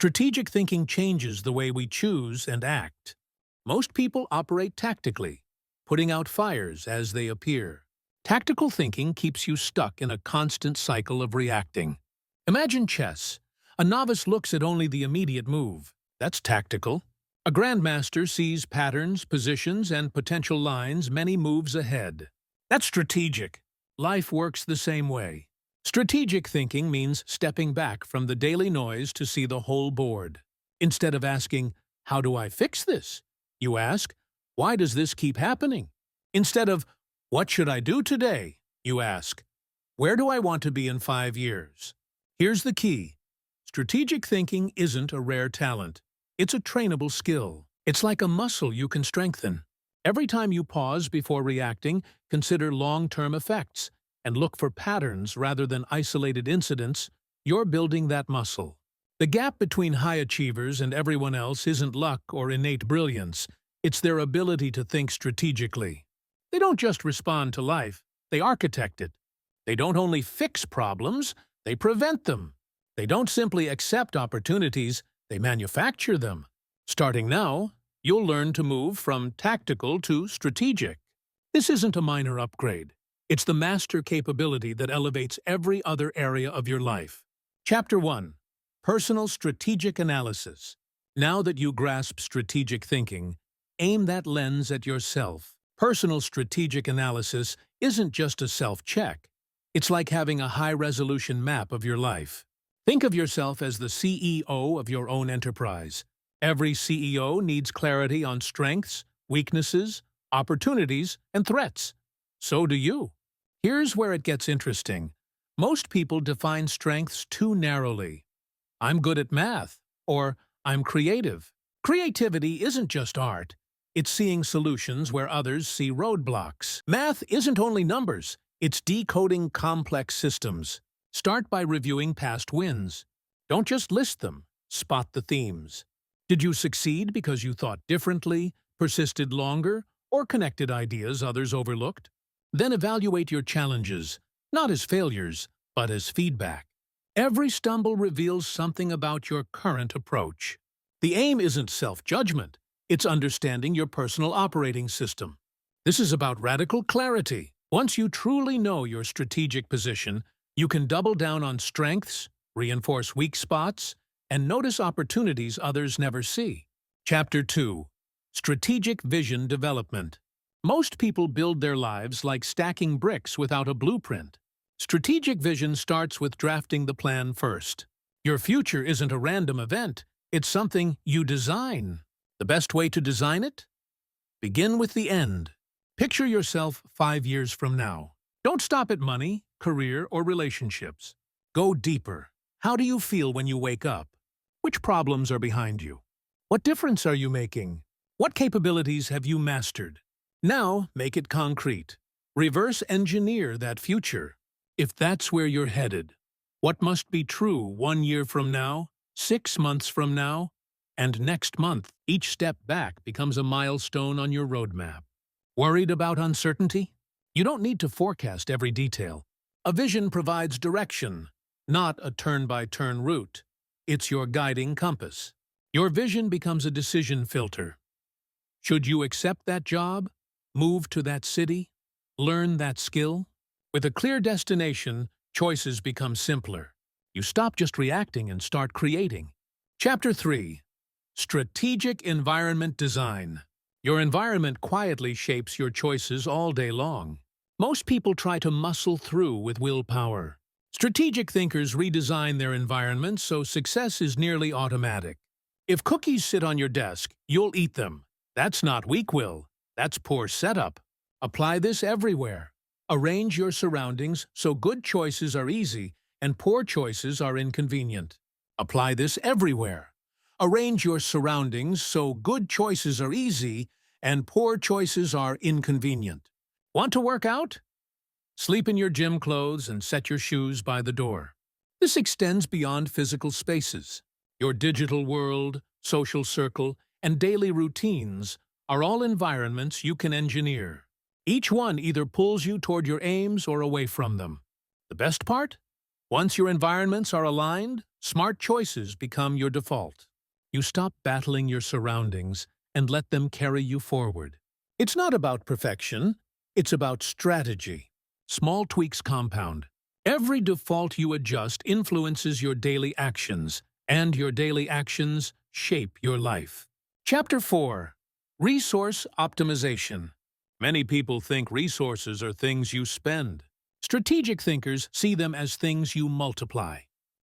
Strategic thinking changes the way we choose and act. Most people operate tactically, putting out fires as they appear. Tactical thinking keeps you stuck in a constant cycle of reacting. Imagine chess. A novice looks at only the immediate move. That's tactical. A grandmaster sees patterns, positions, and potential lines many moves ahead. That's strategic. Life works the same way. Strategic thinking means stepping back from the daily noise to see the whole board. Instead of asking, "How do I fix this?" you ask, "Why does this keep happening?" Instead of, "What should I do today?" you ask, "Where do I want to be in 5 years?" Here's the key. Strategic thinking isn't a rare talent. It's a trainable skill. It's like a muscle you can strengthen. Every time you pause before reacting, consider long-term effects and look for patterns rather than isolated incidents. You're building that muscle. The gap between high achievers and everyone else isn't luck or innate brilliance. It's their ability to think strategically. They don't just respond to life, they architect it. They don't only fix problems, they prevent them. They don't simply accept opportunities, they manufacture them. Starting now, you'll learn to move from tactical to strategic. This isn't a minor upgrade. It's the master capability that elevates every other area of your life. Chapter 1. Personal Strategic Analysis. Now that you grasp strategic thinking, aim that lens at yourself. Personal strategic analysis isn't just a self-check. It's like having a high-resolution map of your life. Think of yourself as the CEO of your own enterprise. Every CEO needs clarity on strengths, weaknesses, opportunities, and threats. So do you. Here's where it gets interesting. Most people define strengths too narrowly. I'm good at math, or I'm creative. Creativity isn't just art. It's seeing solutions where others see roadblocks. Math isn't only numbers. It's decoding complex systems. Start by reviewing past wins. Don't just list them. Spot the themes. Did you succeed because you thought differently, persisted longer, or connected ideas others overlooked? Then evaluate your challenges, not as failures, but as feedback. Every stumble reveals something about your current approach. The aim isn't self-judgment, it's understanding your personal operating system. This is about radical clarity. Once you truly know your strategic position, you can double down on strengths, reinforce weak spots, and notice opportunities others never see. Chapter 2. Strategic Vision Development. Most people build their lives like stacking bricks without a blueprint. Strategic vision starts with drafting the plan first. Your future isn't a random event, it's something you design. The best way to design it? Begin with the end. Picture yourself 5 years from now. Don't stop at money, career, or relationships. Go deeper. How do you feel when you wake up? Which problems are behind you? What difference are you making? What capabilities have you mastered? Now, make it concrete. Reverse engineer that future. If that's where you're headed, what must be true 1 year from now, 6 months from now, and next month? Each step back becomes a milestone on your roadmap. Worried about uncertainty? You don't need to forecast every detail. A vision provides direction, not a turn-by-turn route. It's your guiding compass. Your vision becomes a decision filter. Should you accept that job? Move to that city? Learn that skill? With a clear destination, choices become simpler. You stop just reacting and start creating. Chapter 3. Strategic Environment Design. Your environment quietly shapes your choices all day long. Most people try to muscle through with willpower. Strategic thinkers redesign their environment so success is nearly automatic. If cookies sit on your desk, you'll eat them. That's not weak will. That's poor setup. Apply this everywhere. Arrange your surroundings so good choices are easy and poor choices are inconvenient. Apply this everywhere. Arrange your surroundings so good choices are easy and poor choices are inconvenient. Want to work out? Sleep in your gym clothes and set your shoes by the door. This extends beyond physical spaces. Your digital world, social circle, and daily routines are all environments you can engineer. Each one either pulls you toward your aims or away from them. The best part? Once your environments are aligned, smart choices become your default. You stop battling your surroundings and let them carry you forward. It's not about perfection, it's about strategy. Small tweaks compound. Every default you adjust influences your daily actions, and your daily actions shape your life. Chapter 4. Resource Optimization. Many people think resources are things you spend. Strategic thinkers see them as things you multiply.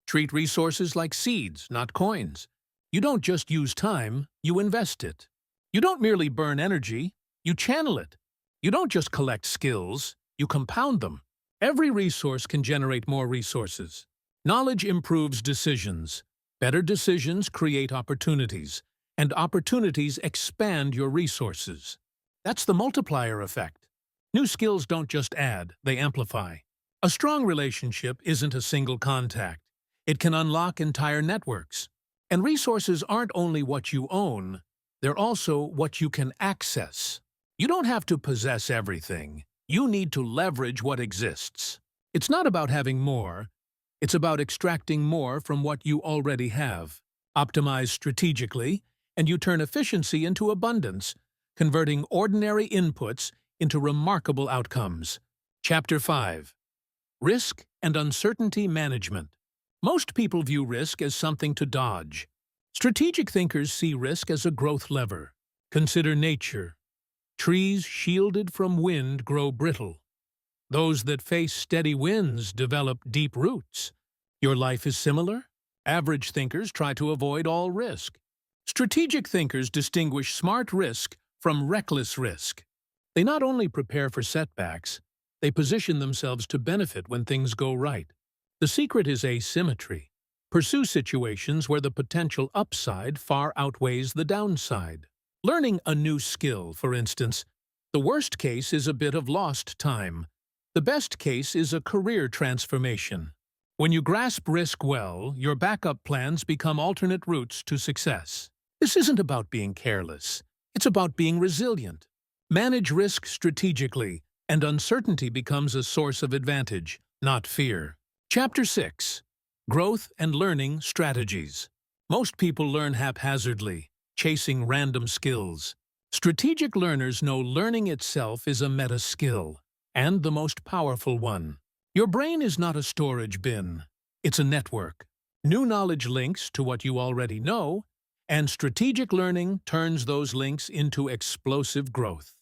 Treat resources like seeds, not coins. You don't just use time, you invest it. You don't merely burn energy, you channel it. You don't just collect skills, you compound them. Every resource can generate more resources. Knowledge improves decisions. Better decisions create opportunities, and opportunities expand your resources. That's the multiplier effect. New skills don't just add, they amplify. A strong relationship isn't a single contact. It can unlock entire networks. And resources aren't only what you own, they're also what you can access. You don't have to possess everything. You need to leverage what exists. It's not about having more, it's about extracting more from what you already have. Optimize strategically, and you turn efficiency into abundance, converting ordinary inputs into remarkable outcomes. Chapter 5. Risk and Uncertainty Management. Most people view risk as something to dodge. Strategic thinkers see risk as a growth lever. Consider nature. Trees shielded from wind grow brittle. Those that face steady winds develop deep roots. Your life is similar? Average thinkers try to avoid all risk. Strategic thinkers distinguish smart risk from reckless risk. They not only prepare for setbacks, they position themselves to benefit when things go right. The secret is asymmetry. Pursue situations where the potential upside far outweighs the downside. Learning a new skill, for instance, the worst case is a bit of lost time. The best case is a career transformation. When you grasp risk well, your backup plans become alternate routes to success. This isn't about being careless. It's about being resilient. Manage risk strategically, and uncertainty becomes a source of advantage, not fear. Chapter 6. Growth and Learning Strategies. Most people learn haphazardly, chasing random skills. Strategic learners know learning itself is a meta skill, and the most powerful one. Your brain is not a storage bin. It's a network. New knowledge links to what you already know, and strategic learning turns those links into explosive growth.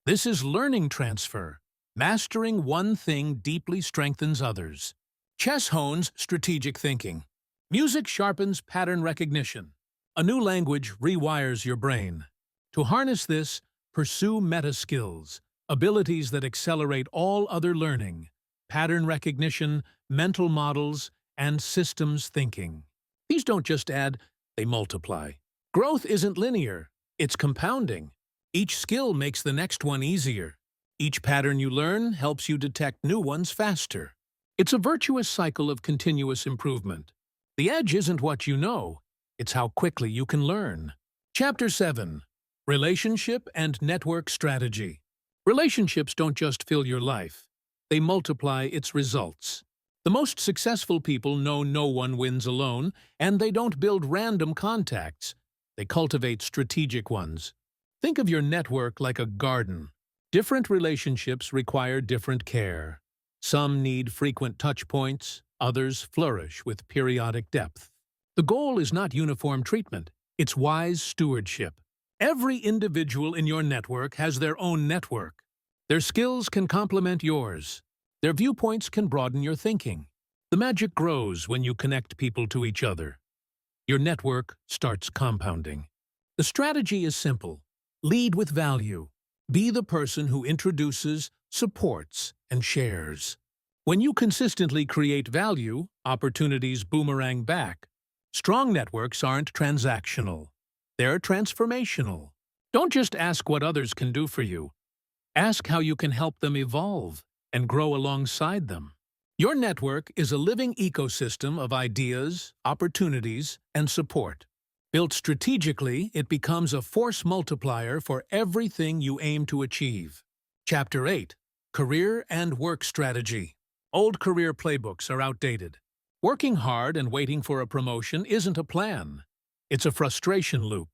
This is learning transfer. Mastering one thing deeply strengthens others. Chess hones strategic thinking. Music sharpens pattern recognition. A new language rewires your brain. To harness this, pursue meta skills, abilities that accelerate all other learning, pattern recognition, mental models, and systems thinking. These don't just add, they multiply. Growth isn't linear, it's compounding. Each skill makes the next one easier. Each pattern you learn helps you detect new ones faster. It's a virtuous cycle of continuous improvement. The edge isn't what you know, it's how quickly you can learn. Chapter 7. Relationship and Network Strategy. Relationships don't just fill your life, they multiply its results. The most successful people know no one wins alone, and they don't build random contacts. They cultivate strategic ones. Think of your network like a garden. Different relationships require different care. Some need frequent touch points, others flourish with periodic depth. The goal is not uniform treatment, it's wise stewardship. Every individual in your network has their own network. Their skills can complement yours. Their viewpoints can broaden your thinking. The magic grows when you connect people to each other. Your network starts compounding. The strategy is simple. Lead with value. Be the person who introduces, supports, and shares. When you consistently create value, opportunities boomerang back. Strong networks aren't transactional. They're transformational. Don't just ask what others can do for you. Ask how you can help them evolve and grow alongside them. Your network is a living ecosystem of ideas, opportunities, and support. Built strategically, it becomes a force multiplier for everything you aim to achieve. Chapter 8. Career and Work Strategy. Old career playbooks are outdated. Working hard and waiting for a promotion isn't a plan. It's a frustration loop.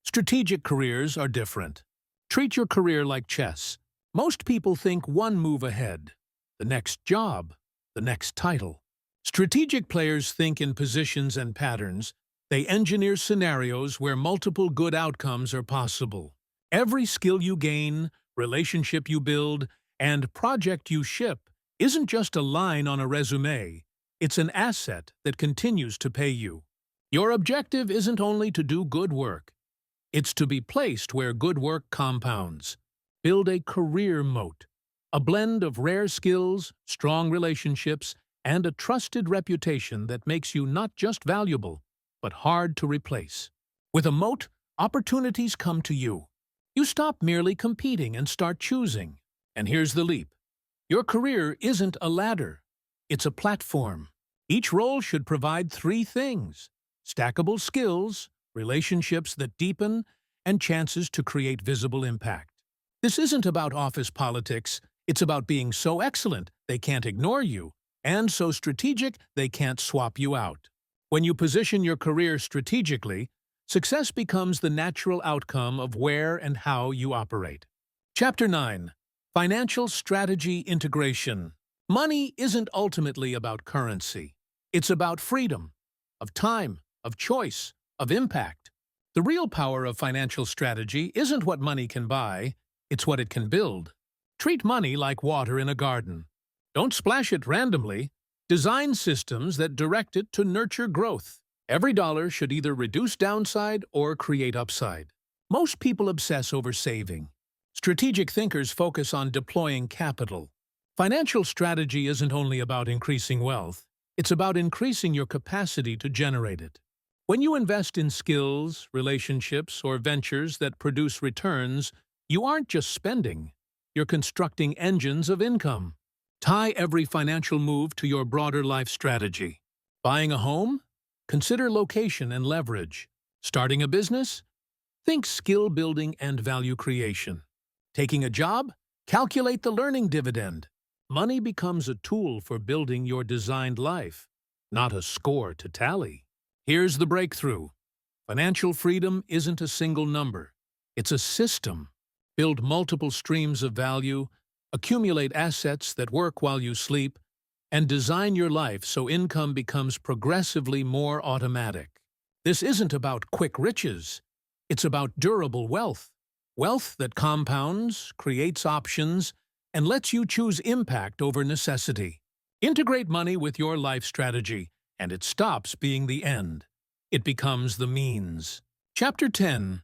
Strategic careers are different. Treat your career like chess. Most people think one move ahead, the next job, the next title. Strategic players think in positions and patterns. They engineer scenarios where multiple good outcomes are possible. Every skill you gain, relationship you build, and project you ship isn't just a line on a resume. It's an asset that continues to pay you. Your objective isn't only to do good work. It's to be placed where good work compounds. Build a career moat, a blend of rare skills, strong relationships, and a trusted reputation that makes you not just valuable, but hard to replace. With a moat, opportunities come to you. You stop merely competing and start choosing. And here's the leap. Your career isn't a ladder. It's a platform. Each role should provide three things: stackable skills, relationships that deepen, and chances to create visible impact. This isn't about office politics. It's about being so excellent they can't ignore you, and so strategic they can't swap you out. When you position your career strategically, success becomes the natural outcome of where and how you operate. Chapter 9. Financial Strategy Integration. Money isn't ultimately about currency. It's about freedom, of time, of choice, of impact. The real power of financial strategy isn't what money can buy, it's what it can build. Treat money like water in a garden. Don't splash it randomly. Design systems that direct it to nurture growth. Every dollar should either reduce downside or create upside. Most people obsess over saving. Strategic thinkers focus on deploying capital. Financial strategy isn't only about increasing wealth, it's about increasing your capacity to generate it. When you invest in skills, relationships, or ventures that produce returns, you aren't just spending, you're constructing engines of income. Tie every financial move to your broader life strategy. Buying a home? Consider location and leverage. Starting a business? Think skill building and value creation. Taking a job? Calculate the learning dividend. Money becomes a tool for building your designed life, not a score to tally. Here's the breakthrough. Financial freedom isn't a single number. It's a system. Build multiple streams of value, accumulate assets that work while you sleep, and design your life so income becomes progressively more automatic. This isn't about quick riches. It's about durable wealth. Wealth that compounds, creates options, and lets you choose impact over necessity. Integrate money with your life strategy, and it stops being the end. It becomes the means. Chapter 10.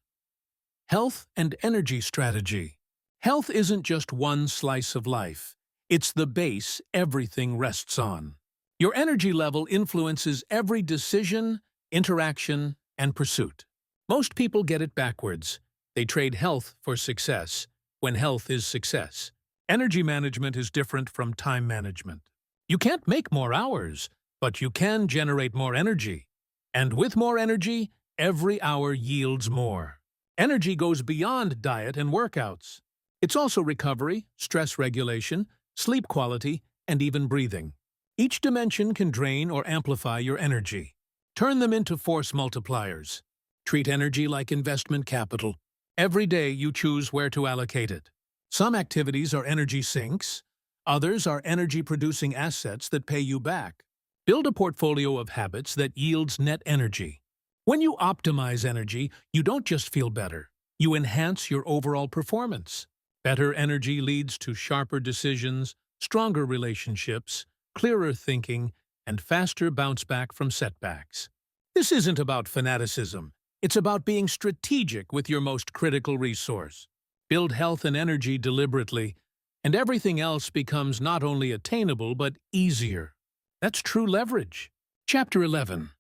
Health and Energy Strategy. Health isn't just one slice of life. It's the base everything rests on. Your energy level influences every decision, interaction, and pursuit. Most people get it backwards. They trade health for success, when health is success. Energy management is different from time management. You can't make more hours, but you can generate more energy. And with more energy, every hour yields more. Energy goes beyond diet and workouts. It's also recovery, stress regulation, sleep quality, and even breathing. Each dimension can drain or amplify your energy. Turn them into force multipliers. Treat energy like investment capital. Every day you choose where to allocate it. Some activities are energy sinks. Others are energy-producing assets that pay you back. Build a portfolio of habits that yields net energy. When you optimize energy, you don't just feel better. You enhance your overall performance. Better energy leads to sharper decisions, stronger relationships, clearer thinking, and faster bounce back from setbacks. This isn't about fanaticism. It's about being strategic with your most critical resource. Build health and energy deliberately, and everything else becomes not only attainable but easier. That's true leverage. Chapter 11.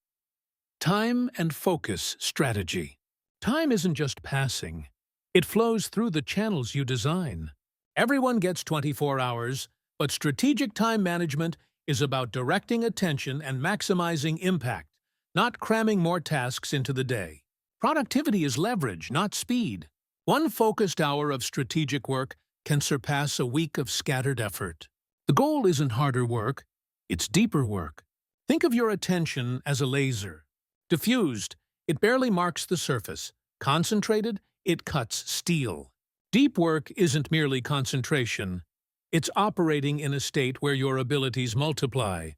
Time and Focus Strategy. Time isn't just passing. It flows through the channels you design. Everyone gets 24 hours, but strategic time management is about directing attention and maximizing impact, not cramming more tasks into the day. Productivity is leverage, not speed. One focused hour of strategic work can surpass a week of scattered effort. The goal isn't harder work, it's deeper work. Think of your attention as a laser. Diffused, it barely marks the surface. Concentrated, it cuts steel. Deep work isn't merely concentration. It's operating in a state where your abilities multiply,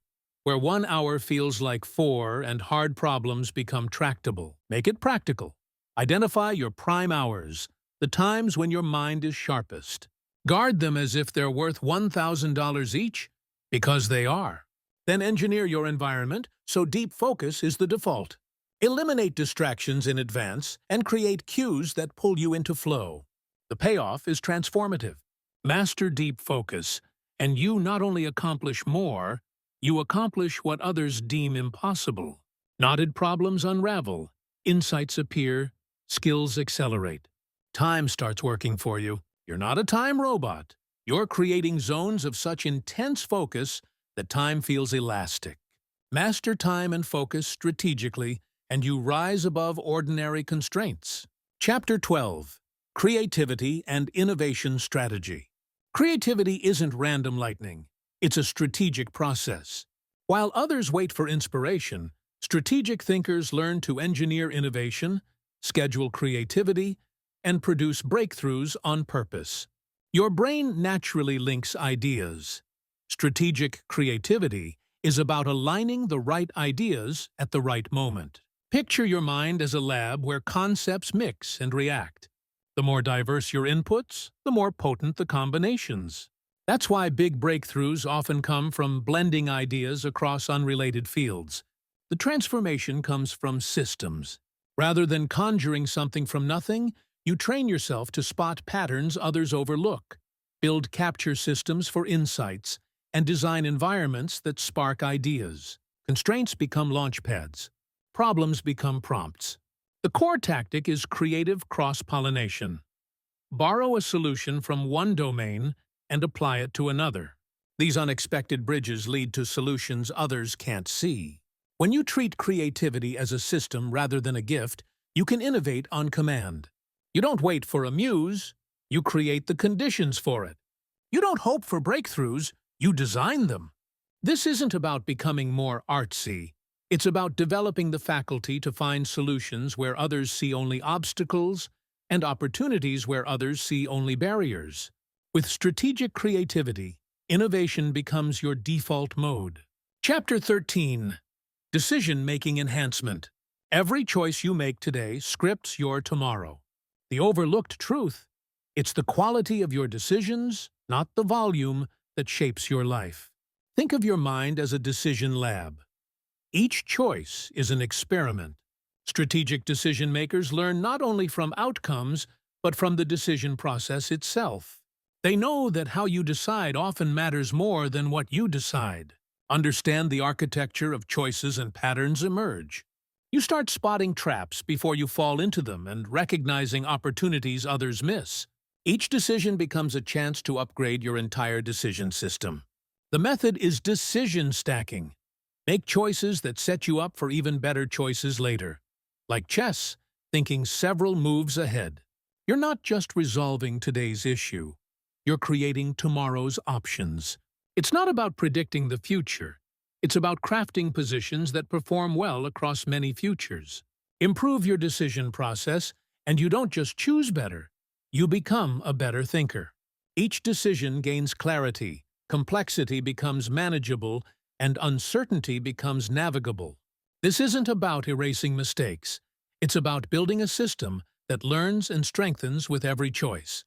where 1 hour feels like 4 and hard problems become tractable. Make it practical. Identify your prime hours, the times when your mind is sharpest. Guard them as if they're worth $1,000 each, because they are. Then engineer your environment so deep focus is the default. Eliminate distractions in advance and create cues that pull you into flow. The payoff is transformative. Master deep focus, and you not only accomplish more, you accomplish what others deem impossible. Knotted problems unravel, insights appear, skills accelerate. Time starts working for you. You're not a time robot. You're creating zones of such intense focus that time feels elastic. Master time and focus strategically, and you rise above ordinary constraints. Chapter 12. Creativity and Innovation Strategy. Creativity isn't random lightning. It's a strategic process. While others wait for inspiration, strategic thinkers learn to engineer innovation, schedule creativity, and produce breakthroughs on purpose. Your brain naturally links ideas. Strategic creativity is about aligning the right ideas at the right moment. Picture your mind as a lab where concepts mix and react. The more diverse your inputs, the more potent the combinations. That's why big breakthroughs often come from blending ideas across unrelated fields. The transformation comes from systems. Rather than conjuring something from nothing, you train yourself to spot patterns others overlook, build capture systems for insights, and design environments that spark ideas. Constraints become launchpads. Problems become prompts. The core tactic is creative cross-pollination. Borrow a solution from one domain and apply it to another. These unexpected bridges lead to solutions others can't see. When you treat creativity as a system rather than a gift, you can innovate on command. You don't wait for a muse, you create the conditions for it. You don't hope for breakthroughs, you design them. This isn't about becoming more artsy. It's about developing the faculty to find solutions where others see only obstacles and opportunities where others see only barriers. With strategic creativity, innovation becomes your default mode. Chapter 13. Decision-Making Enhancement. Every choice you make today scripts your tomorrow. The overlooked truth: it's the quality of your decisions, not the volume, that shapes your life. Think of your mind as a decision lab. Each choice is an experiment. Strategic decision-makers learn not only from outcomes, but from the decision process itself. They know that how you decide often matters more than what you decide. Understand the architecture of choices and patterns emerge. You start spotting traps before you fall into them and recognizing opportunities others miss. Each decision becomes a chance to upgrade your entire decision system. The method is decision stacking. Make choices that set you up for even better choices later. Like chess, thinking several moves ahead. You're not just resolving today's issue. You're creating tomorrow's options. It's not about predicting the future. It's about crafting positions that perform well across many futures. Improve your decision process, and you don't just choose better. You become a better thinker. Each decision gains clarity, complexity becomes manageable, and uncertainty becomes navigable. This isn't about erasing mistakes. It's about building a system that learns and strengthens with every choice,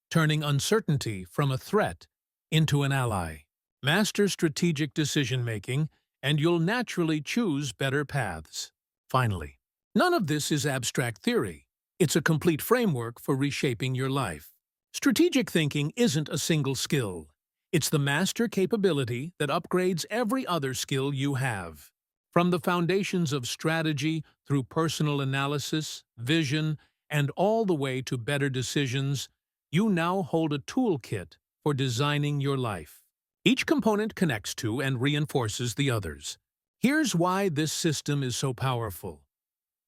turning uncertainty from a threat into an ally. Master strategic decision-making, and you'll naturally choose better paths. Finally, none of this is abstract theory. It's a complete framework for reshaping your life. Strategic thinking isn't a single skill. It's the master capability that upgrades every other skill you have. From the foundations of strategy through personal analysis, vision, and all the way to better decisions, you now hold a toolkit for designing your life. Each component connects to and reinforces the others. Here's why this system is so powerful.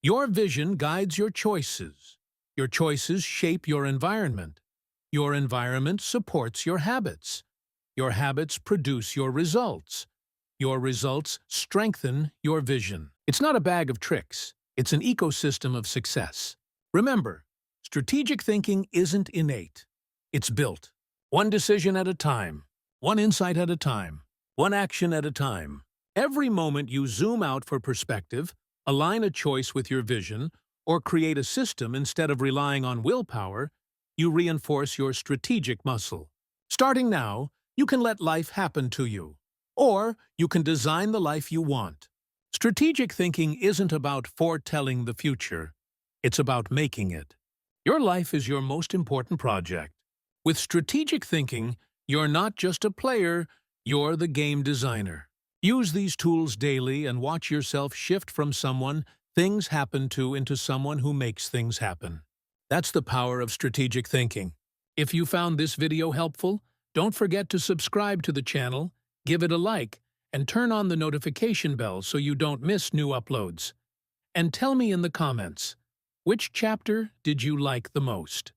Your vision guides your choices. Your choices shape your environment. Your environment supports your habits. Your habits produce your results. your results strengthen your vision. It's not a bag of tricks. It's an ecosystem of success. Remember, strategic thinking isn't innate. It's built. One decision at a time, one insight at a time, one action at a time. Every moment you zoom out for perspective, align a choice with your vision, or create a system instead of relying on willpower, you reinforce your strategic muscle. Starting now, you can let life happen to you, or you can design the life you want. Strategic thinking isn't about foretelling the future. It's about making it. Your life is your most important project. With strategic thinking, you're not just a player, you're the game designer. Use these tools daily and watch yourself shift from someone things happen to into someone who makes things happen. That's the power of strategic thinking. If you found this video helpful, don't forget to subscribe to the channel, give it a like, and turn on the notification bell so you don't miss new uploads. And tell me in the comments, which chapter did you like the most?